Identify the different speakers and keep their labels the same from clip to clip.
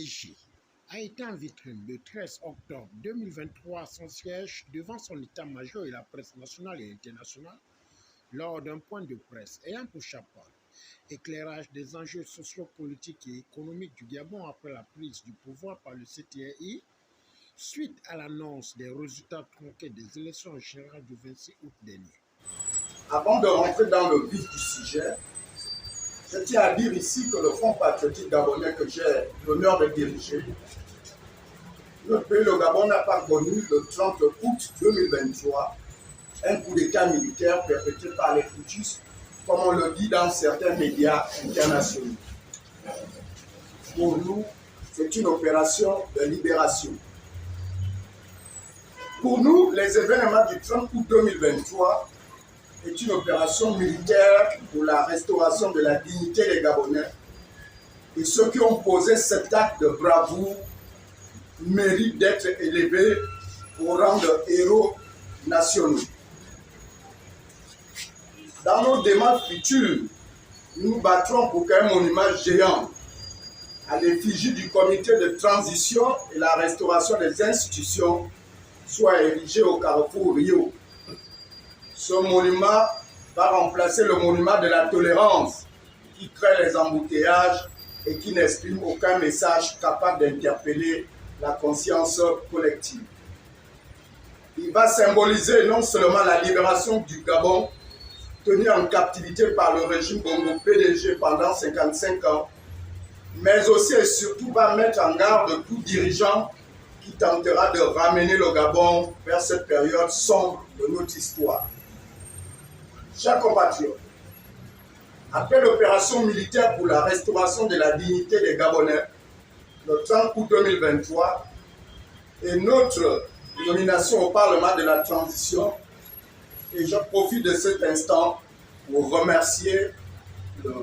Speaker 1: PDG a été en vitrine le 13 octobre 2023 à son siège devant son état-major et la presse nationale et internationale lors d'un point de presse ayant pour chapeau éclairage des enjeux sociopolitiques et économiques du Gabon après la prise du pouvoir par le CTI suite à l'annonce des résultats tronqués des élections générales du 26 août dernier.
Speaker 2: Avant de rentrer dans le vif du sujet, je tiens à dire ici que le Front patriotique gabonais que j'ai l'honneur de diriger, notre pays, le Gabon, n'a pas connu le 30 août 2023 un coup d'État militaire perpétré par les putschistes, comme on le dit dans certains médias internationaux. Pour nous, c'est une opération de libération. Pour nous, les événements du 30 août 2023 est une opération militaire pour la restauration de la dignité des Gabonais. Et ceux qui ont posé cet acte de bravoure méritent d'être élevés au rang de héros nationaux. Dans nos démarches futures, nous nous battrons pour qu'un monument géant à l'effigie du comité de transition et la restauration des institutions soit érigé au carrefour Rio. Ce monument va remplacer le monument de la tolérance qui crée les embouteillages et qui n'exprime aucun message capable d'interpeller la conscience collective. Il va symboliser non seulement la libération du Gabon, tenu en captivité par le régime Bongo PDG pendant 55 ans, mais aussi et surtout va mettre en garde tout dirigeant qui tentera de ramener le Gabon vers cette période sombre de notre histoire. Chers compatriotes, après l'opération militaire pour la restauration de la dignité des Gabonais, le 30 août 2023, et notre nomination au Parlement de la transition, et je profite de cet instant pour remercier le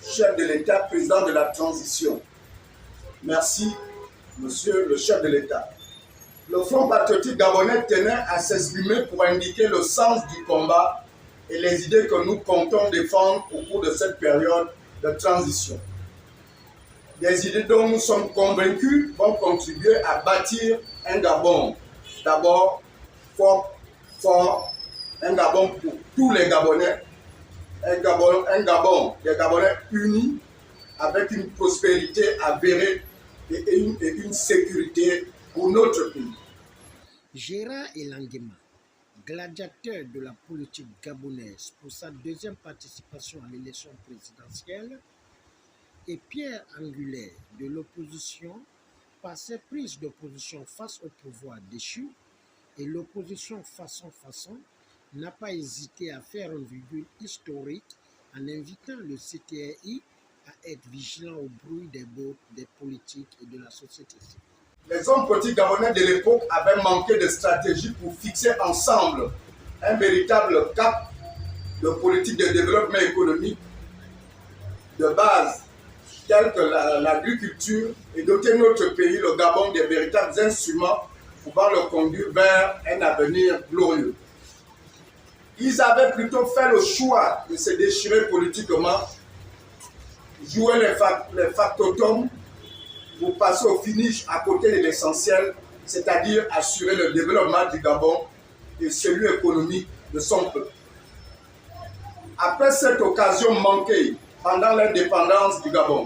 Speaker 2: chef de l'État, président de la transition. Merci, monsieur le chef de l'État. Le Front patriotique gabonais tenait à s'exprimer pour indiquer le sens du combat et les idées que nous comptons défendre au cours de cette période de transition. Des idées dont nous sommes convaincus vont contribuer à bâtir un Gabon, d'abord fort, un Gabon pour tous les Gabonais, un Gabon des Gabonais unis avec une prospérité avérée et une sécurité pour notre pays.
Speaker 1: Gérard Elangema, gladiateur de la politique gabonaise pour sa deuxième participation à l'élection présidentielle, et pierre angulaire de l'opposition par ses prises d'opposition face au pouvoir déchu et l'opposition façon, n'a pas hésité à faire une virgule historique en invitant le CTI à être vigilant au bruit des bottes des politiques et de la société civile.
Speaker 2: Les hommes politiques gabonais de l'époque avaient manqué de stratégie pour fixer ensemble un véritable cap de politique de développement économique de base tel que l'agriculture et doter notre pays, le Gabon, des véritables instruments pouvant le conduire vers un avenir glorieux. Ils avaient plutôt fait le choix de se déchirer politiquement, jouer les factotums pour passer au finish à côté de l'essentiel, c'est-à-dire assurer le développement du Gabon et celui économique de son peuple. Après cette occasion manquée pendant l'indépendance du Gabon,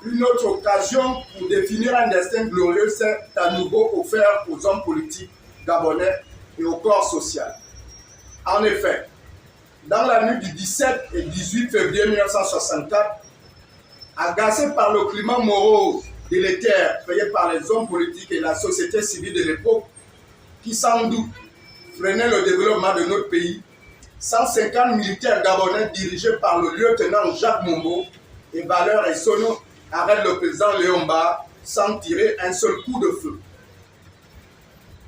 Speaker 2: une autre occasion pour définir un destin glorieux s'est à nouveau offerte aux hommes politiques gabonais et au corps social. En effet, dans la nuit du 17 et 18 février 1964, agacés par le climat morose délétère créé par les hommes politiques et la société civile de l'époque, qui sans doute freinaient le développement de notre pays, 150 militaires gabonais dirigés par le lieutenant Jacques Mombo et Valeur et Sono arrêtent le président Léon Mba sans tirer un seul coup de feu.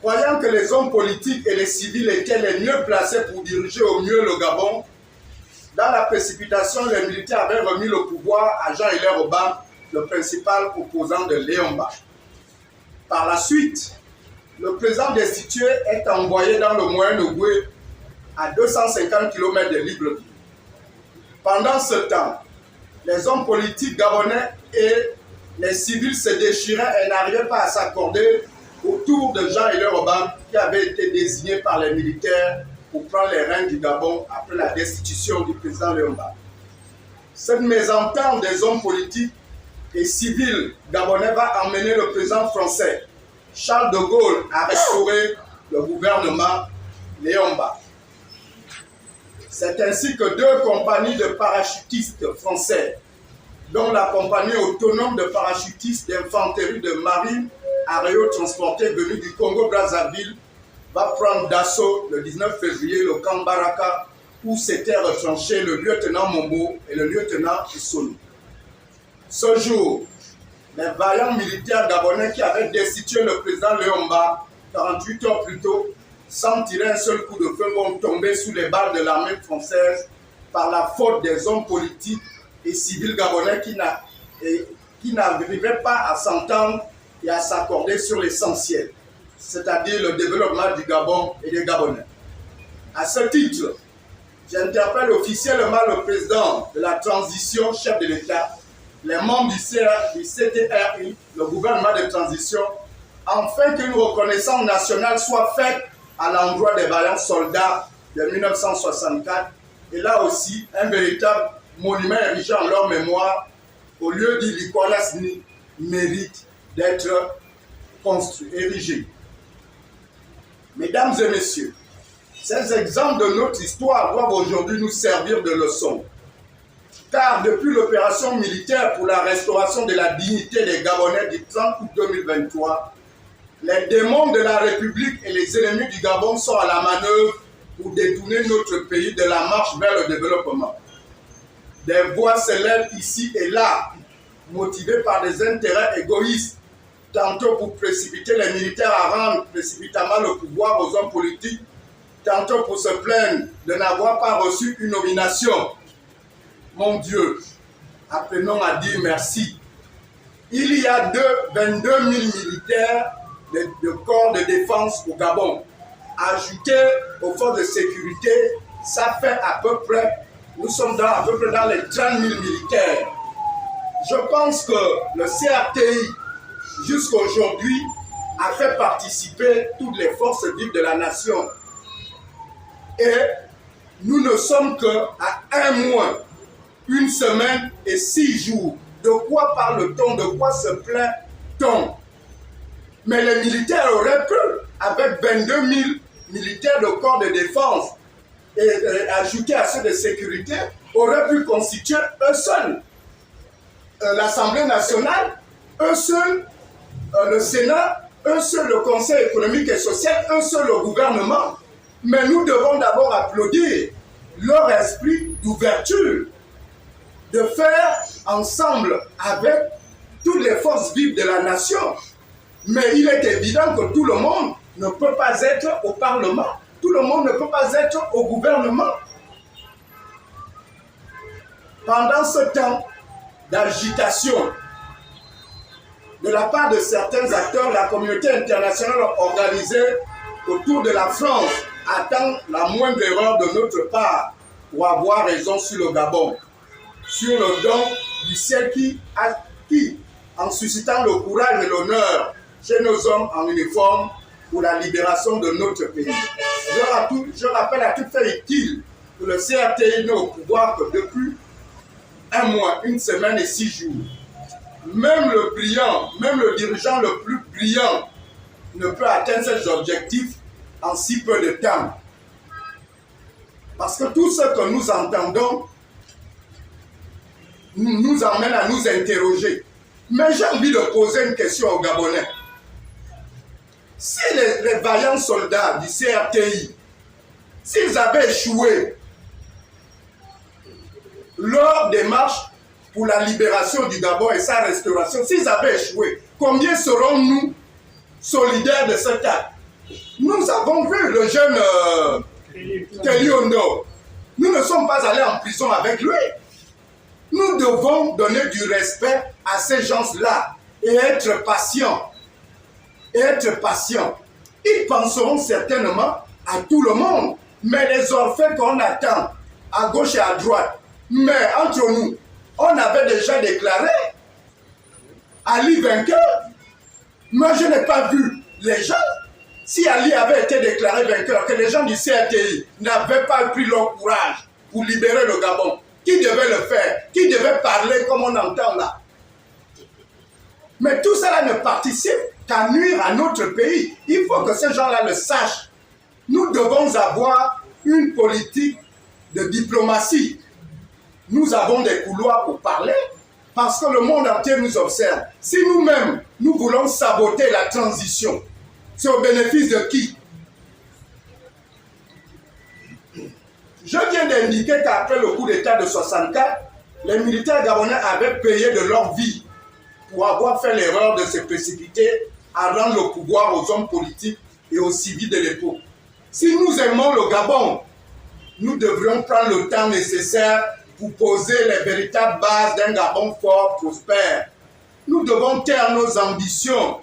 Speaker 2: Croyant que les hommes politiques et les civils étaient les mieux placés pour diriger au mieux le Gabon, dans la précipitation, les militaires avaient remis le pouvoir à Jean-Hilaire Obama, le principal opposant de Léon Mba. Par la suite, le président destitué est envoyé dans le Moyen-Ogooué à 250 km de Libreville. Pendant ce temps, les hommes politiques gabonais et les civils se déchiraient et n'arrivaient pas à s'accorder autour de Jean Eleroba qui avait été désigné par les militaires pour prendre les rênes du Gabon après la destitution du président Léomba. Cette mésentente des hommes politiques et civils gabonais va emmener le président français Charles de Gaulle à restaurer le gouvernement Léomba. C'est ainsi que deux compagnies de parachutistes français, dont la compagnie autonome de parachutistes d'infanterie de marine aérotransportée venue du Congo-Brazzaville, va prendre d'assaut le 19 février le camp Baraka où s'étaient retranchés le lieutenant Mombo et le lieutenant Issonu. Ce jour, les vaillants militaires gabonais qui avaient destitué le président Léomba 48 heures plus tôt, sans tirer un seul coup de feu, vont tomber sous les balles de l'armée française par la faute des hommes politiques et civils gabonais qui n'arriveraient pas à s'entendre et à s'accorder sur l'essentiel, c'est-à-dire le développement du Gabon et des Gabonais. À ce titre, j'interpelle officiellement le président de la transition, chef de l'État, les membres du CTRI, le gouvernement de transition, afin qu'une reconnaissance nationale soit faite à l'endroit des vaillants soldats de 1964, et là aussi un véritable monument érigé en leur mémoire au lieu d'Ilikolasni mérite d'être construit, érigé. Mesdames et messieurs, ces exemples de notre histoire doivent aujourd'hui nous servir de leçon. Car depuis l'opération militaire pour la restauration de la dignité des Gabonais du 30 août 2023, les démons de la République et les ennemis du Gabon sont à la manœuvre pour détourner notre pays de la marche vers le développement. Des voix s'élèvent ici et là, motivées par des intérêts égoïstes, tantôt pour précipiter les militaires à rendre précipitamment le pouvoir aux hommes politiques, tantôt pour se plaindre de n'avoir pas reçu une nomination. Mon Dieu, apprenons à dire merci. Il y a 22 000 militaires de corps de défense au Gabon. Ajouté aux forces de sécurité, ça fait à peu près, nous sommes à peu près dans les 30 000 militaires. Je pense que le CRTI, jusqu'aujourd'hui, a fait participer toutes les forces vives de la nation. Et nous ne sommes qu'à un mois, une semaine et 6 jours. De quoi parle-t-on? De quoi se plaint-on? Mais les militaires auraient pu, avec 22 000 militaires de corps de défense et ajoutés à ceux de sécurité, auraient pu constituer eux seuls l'Assemblée nationale, eux seuls le Sénat, eux seuls le Conseil économique et social, eux seuls le gouvernement. Mais nous devons d'abord applaudir leur esprit d'ouverture, de faire ensemble avec toutes les forces vives de la nation. Mais il est évident que tout le monde ne peut pas être au Parlement, tout le monde ne peut pas être au gouvernement. Pendant ce temps d'agitation, de la part de certains acteurs, la communauté internationale organisée autour de la France attend la moindre erreur de notre part pour avoir raison sur le Gabon, sur le don du ciel qui, en suscitant le courage et l'honneur chez nos hommes en uniforme pour la libération de notre pays. Je rappelle à toute fin utile que le CRTI n'est au pouvoir que depuis un mois, une semaine et 6 jours. Même le dirigeant le plus brillant ne peut atteindre ses objectifs en si peu de temps. Parce que tout ce que nous entendons nous emmène à nous interroger. Mais j'ai envie de poser une question aux Gabonais. Si les vaillants soldats du CRTI, s'ils avaient échoué leur démarche pour la libération du Gabon et sa restauration, s'ils avaient échoué, combien serons-nous solidaires de cet acte? Nous avons vu le jeune Kelly Ondo. Nous ne sommes pas allés en prison avec lui. Nous devons donner du respect à ces gens-là et être patients. Ils penseront certainement à tout le monde, mais les orphelins qu'on attend à gauche et à droite, mais entre nous, on avait déjà déclaré Ali vainqueur. Moi, je n'ai pas vu les gens. Si Ali avait été déclaré vainqueur, que les gens du CRTI n'avaient pas pris leur courage pour libérer le Gabon, qui devait le faire? Qui devait parler comme on entend là? Mais tout cela ne participe qu'à nuire à notre pays. Il faut que ces gens-là le sachent. Nous devons avoir une politique de diplomatie. Nous avons des couloirs pour parler parce que le monde entier nous observe. Si nous-mêmes, nous voulons saboter la transition, c'est au bénéfice de qui? Je viens d'indiquer qu'après le coup d'État de 64, les militaires gabonais avaient payé de leur vie pour avoir fait l'erreur de se précipiter à rendre le pouvoir aux hommes politiques et aux civils de l'époque. Si nous aimons le Gabon, nous devrions prendre le temps nécessaire pour poser les véritables bases d'un Gabon fort, prospère. Nous devons taire nos ambitions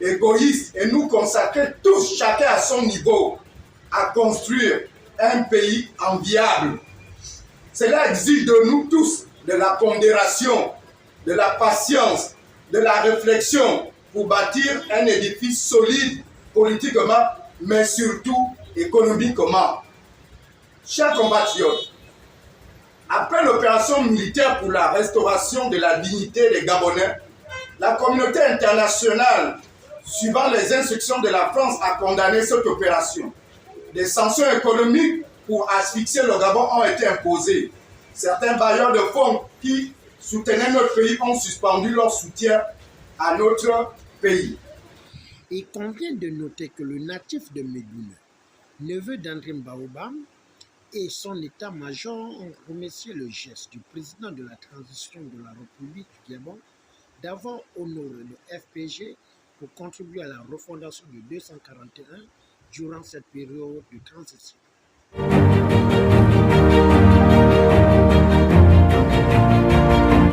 Speaker 2: égoïstes et nous consacrer tous, chacun à son niveau, à construire un pays enviable. Cela exige de nous tous de la pondération, de la patience, de la réflexion pour bâtir un édifice solide politiquement, mais surtout économiquement. Chers compatriotes, après l'opération militaire pour la restauration de la dignité des Gabonais, la communauté internationale, suivant les instructions de la France, a condamné cette opération. Des sanctions économiques pour asphyxier le Gabon ont été imposées. Certains bailleurs de fonds qui soutenaient notre pays ont suspendu leur soutien à notre pays.
Speaker 1: Il convient de noter que le natif de Médoune, neveu d'André Mbaoba, et son état-major ont remercié le geste du président de la transition de la République du Gabon d'avoir honoré le FPG pour contribuer à la refondation de 241 durant cette période de transition.